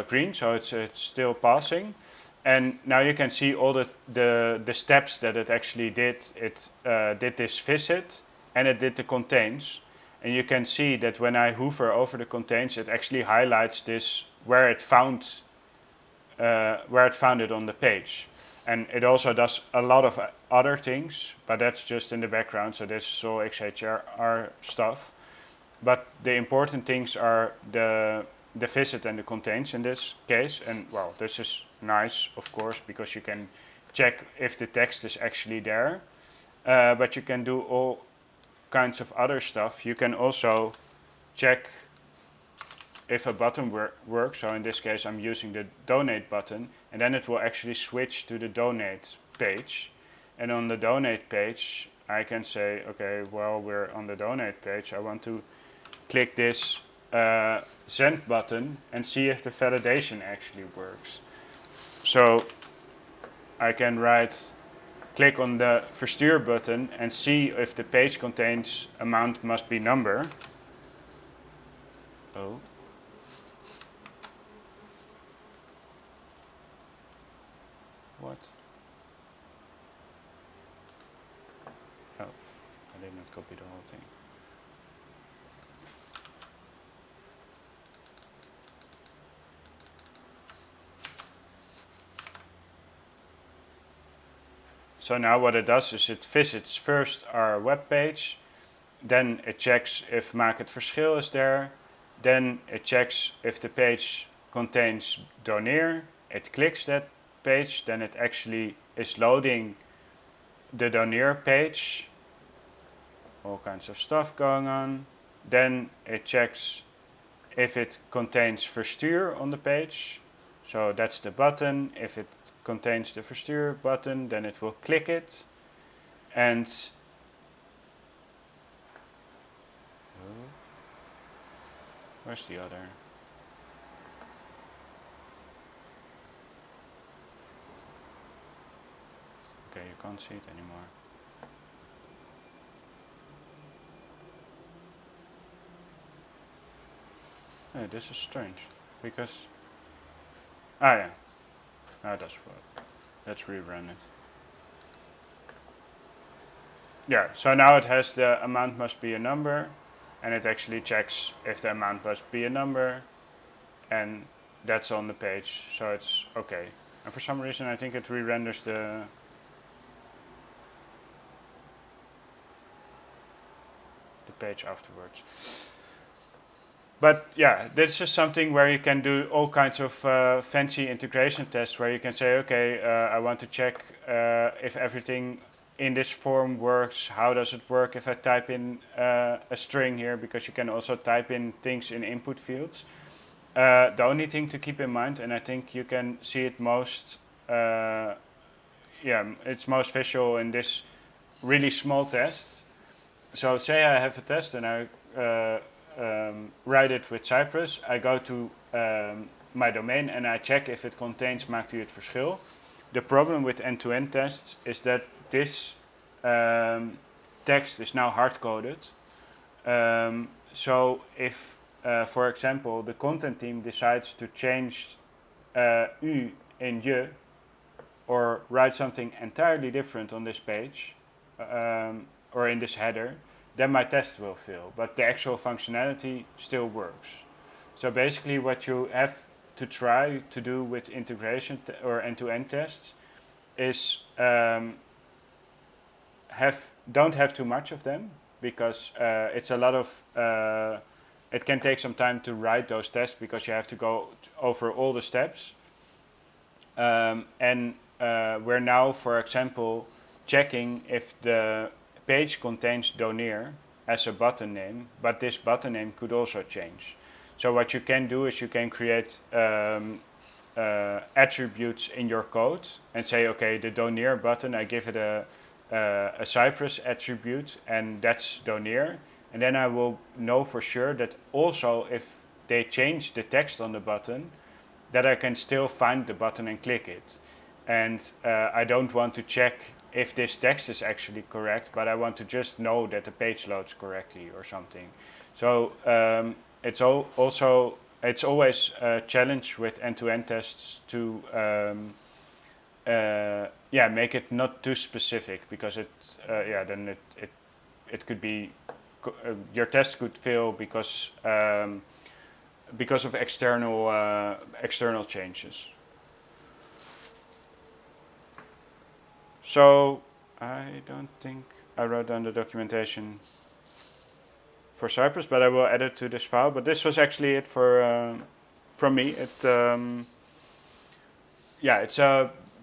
green, so it's still passing. And now you can see all the steps that it actually did. It did this visit and it did the contains. And you can see that when I hover over the contains, it actually highlights this where it found it on the page. And it also does a lot of other things, but that's just in the background. So this is all XHR stuff. But the important things are the visit and the contains in this case. And well, this is nice, of course, because you can check if the text is actually there. But you can do all kinds of other stuff. You can also check if a button works. So in this case, I'm using the donate button, and then it will actually switch to the donate page. And on the donate page, I can say, okay, well, we're on the donate page. I want to click this send button and see if the validation actually works. So I can click on the verstuur button and see if the page contains amount must be number. Oh. What? Oh, I did not copy the whole thing. So now what it does is it visits first our web page, then it checks if maak het verschil is there, then it checks if the page contains doneer, it clicks that page, then it actually is loading the doneer page, all kinds of stuff going on, then it checks if it contains verstuur on the page. So that's the button. If it contains the verstuur button, then it will click it. And where's the other? Okay, you can't see it anymore. Hey, this is strange because yeah, now it does work. Let's rerun it. Yeah, so now it has the amount must be a number, and it actually checks if the amount must be a number, and that's on the page, so it's okay. And for some reason I think it re-renders the page afterwards. But yeah, this is something where you can do all kinds of fancy integration tests where you can say, okay, I want to check if everything in this form works. How does it work if I type in a string here? Because you can also type in things in input fields. The only thing to keep in mind, and I think you can see it most it's most visual in this really small test. So say I have a test and I write it with Cypress. I go to my domain and I check if it contains maakt u het verschil. The problem with end-to-end tests is that this text is now hard-coded. So if, for example, the content team decides to change u in je, or write something entirely different on this page, or in this header, then my test will fail. But the actual functionality still works. So basically what you have to try to do with integration or end-to-end tests is don't have too much of them, because it's a lot of it can take some time to write those tests because you have to go over all the steps. And we're now, for example, checking if the page contains Doneer as a button name, but this button name could also change. So what you can do is you can create attributes in your code and say, okay, the Doneer button, I give it a Cypress attribute, and that's Doneer. And then I will know for sure that also if they change the text on the button, that I can still find the button and click it. And I don't want to check if this text is actually correct, but I want to just know that the page loads correctly or something. So it's always a challenge with end-to-end tests to make it not too specific, because then it could be your test could fail because of external changes. So I don't think I wrote down the documentation for Cypress, but I will add it to this file. But this was actually it for from me.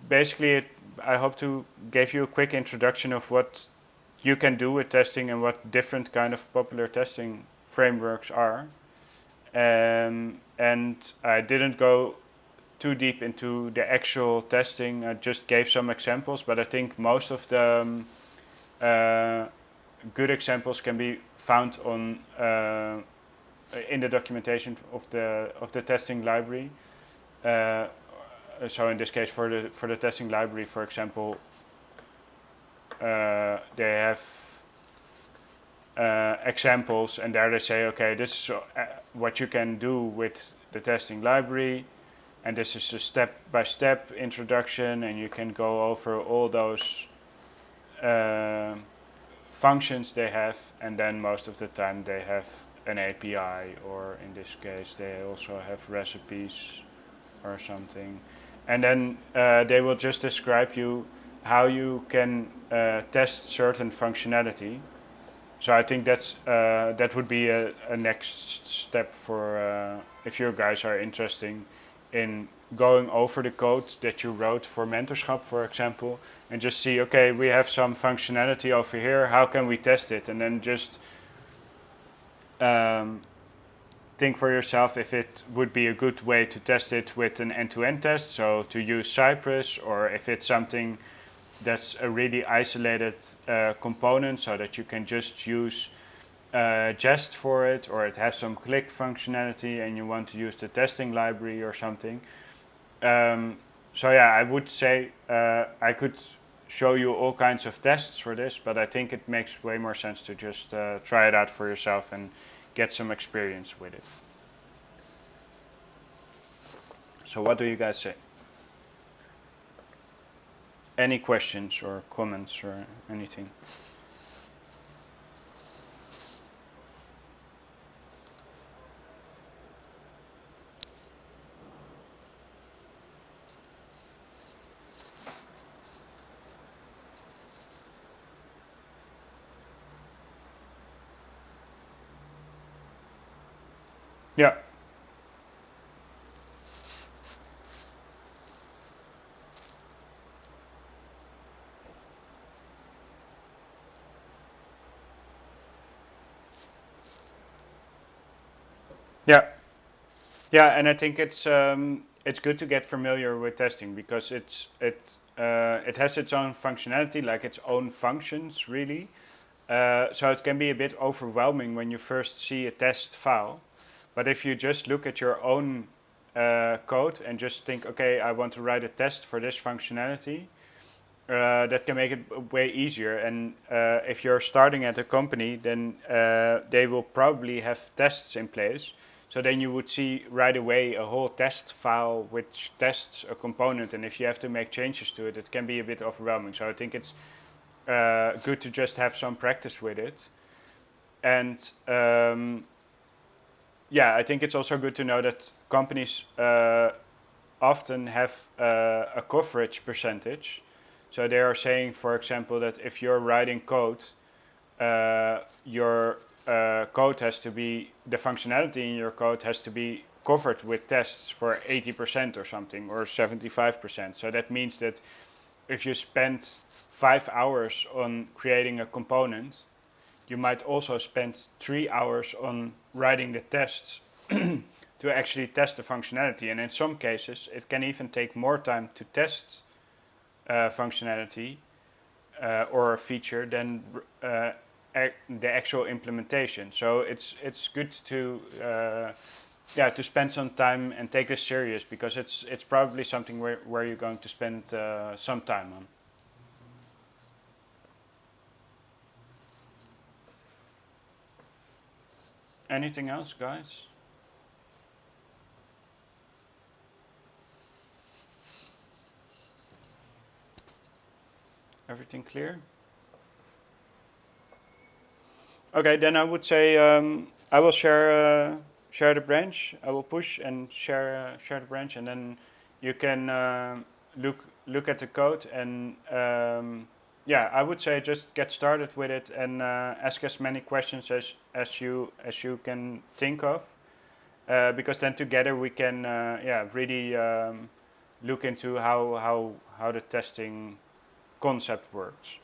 Basically I hope to give you a quick introduction of what you can do with testing and what different kind of popular testing frameworks are. And I didn't go too deep into the actual testing. I just gave some examples, but I think most of the good examples can be found on in the documentation of the testing library. So in this case, for the testing library, for example, they have examples, and there they say, okay, this is what you can do with the testing library, and this is a step-by-step introduction, and you can go over all those functions they have, and then most of the time they have an API, or in this case they also have recipes or something. And then they will just describe you how you can test certain functionality. So I think that would be a next step for if you guys are interested in going over the code that you wrote for mentorship, for example, and just see, okay, we have some functionality over here, how can we test it? And then just think for yourself if it would be a good way to test it with an end-to-end test, so to use Cypress, or if it's something that's a really isolated component, so that you can just use Jest for it, or it has some click functionality and you want to use the testing library or something. So yeah, I would say I could show you all kinds of tests for this, but I think it makes way more sense to just try it out for yourself and get some experience with it. So what do you guys say? Any questions or comments or anything? Yeah. Yeah. Yeah, and I think it's good to get familiar with testing, because it has its own functionality, like its own functions, really. So it can be a bit overwhelming when you first see a test file. But if you just look at your own code and just think, okay, I want to write a test for this functionality, that can make it way easier. And if you're starting at a company, then they will probably have tests in place. So then you would see right away a whole test file which tests a component. And if you have to make changes to it, it can be a bit overwhelming. So I think it's good to just have some practice with it. And yeah, I think it's also good to know that companies often have a coverage percentage. So they are saying, for example, that if you're writing code, your code has to be, the functionality in your code has to be covered with tests for 80% or something, or 75%. So that means that if you spend 5 hours on creating a component, you might also spend 3 hours on writing the tests to actually test the functionality. And in some cases, it can even take more time to test functionality or a feature than the actual implementation. So it's good to to spend some time and take this serious, because it's probably something where you're going to spend some time on. Anything else, guys? Everything clear? Okay, then I would say I will share the branch. I will push and share the branch, and then you can look at the code, and yeah, I would say just get started with it and ask as many questions as you can think of, because then together we can really look into how the testing concept works.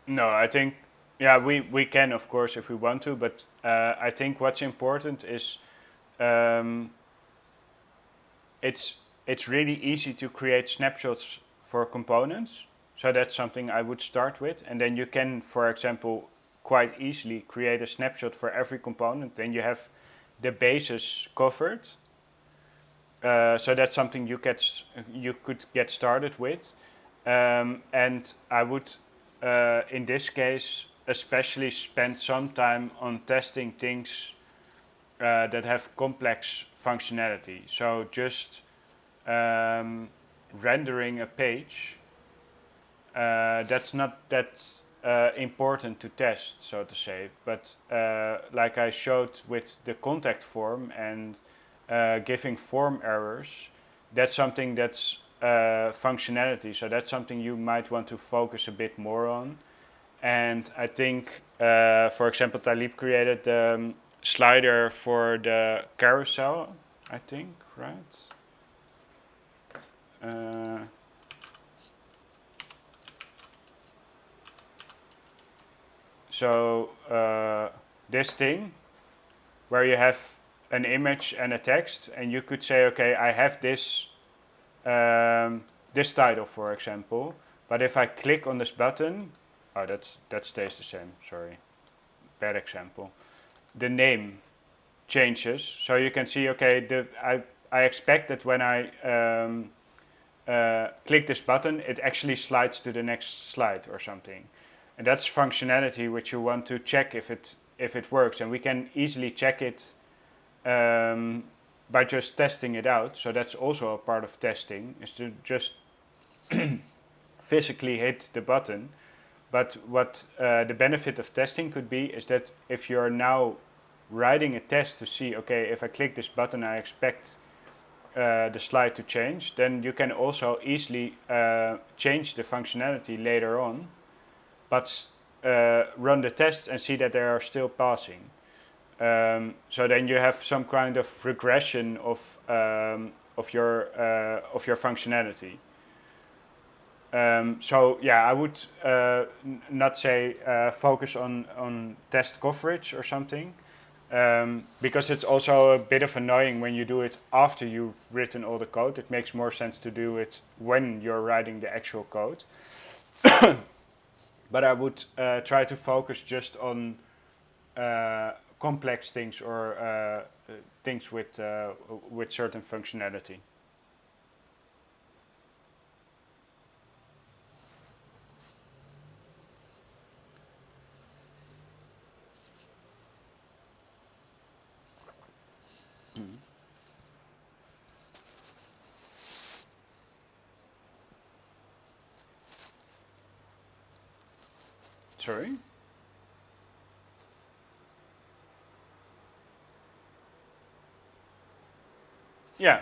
No, I think, yeah, we can, of course, if we want to, but I think what's important is um, it's really easy to create snapshots for components. So that's something I would start with, and then you can, for example, quite easily create a snapshot for every component. Then you have the basis covered. So that's something you could get started with, and I would, in this case, especially spend some time on testing things that have complex functionality. So just rendering a page, that's not that important to test, so to say. But like I showed with the contact form and giving form errors, that's something that's functionality. So that's something you might want to focus a bit more on. And I think, for example, Talib created the slider for the carousel, I think, right? So this thing, where you have an image and a text, and you could say, okay, I have this this title, for example, but if I click on this button, oh, that stays the same. Sorry, bad example. The name changes, so you can see, okay, I expect that when I click this button, it actually slides to the next slide or something, and that's functionality which you want to check if it works, and we can easily check it by just testing it out. So that's also a part of testing, is to just physically hit the button. But what the benefit of testing could be is that if you're now writing a test to see, okay, if I click this button, I expect the slide to change, then you can also easily change the functionality later on, but run the test and see that they are still passing. So then you have some kind of regression of your functionality. So yeah, I would not say focus on test coverage or something, because it's also a bit of annoying when you do it after you've written all the code. It makes more sense to do it when you're writing the actual code. But I would try to focus just on complex things or things with certain functionality. Sorry? Yeah.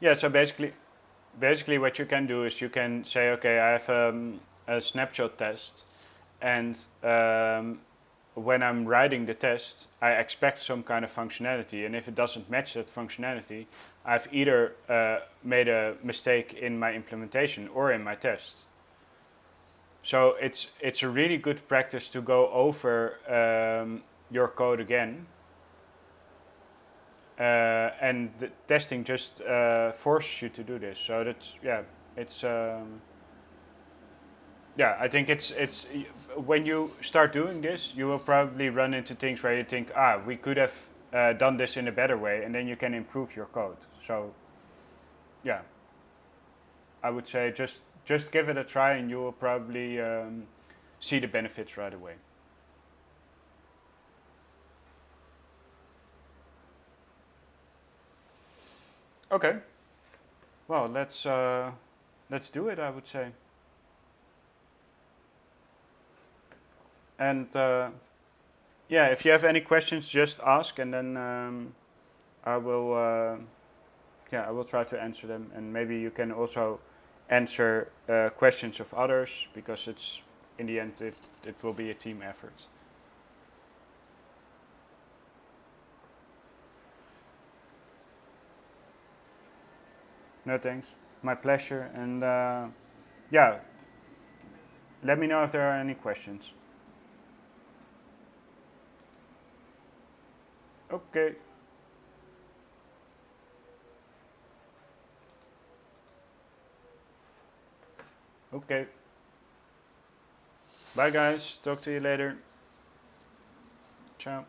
Yeah, so basically what you can do is you can say, okay, I have a snapshot test, and when I'm writing the test, I expect some kind of functionality, and if it doesn't match that functionality, I've either made a mistake in my implementation or in my test. So it's a really good practice to go over your code again, and the testing just forces you to do this. So that's it's yeah. I think it's when you start doing this, you will probably run into things where you think, we could have done this in a better way, and then you can improve your code. So yeah, I would say just give it a try, and you will probably see the benefits right away. Okay. Well, let's do it, I would say. And yeah, if you have any questions, just ask, and then I will I will try to answer them. And maybe you can also answer questions of others, because it's in the end it will be a team effort. No thanks, my pleasure. And yeah, let me know if there are any questions. Okay. Okay. Bye guys. Talk to you later. Ciao.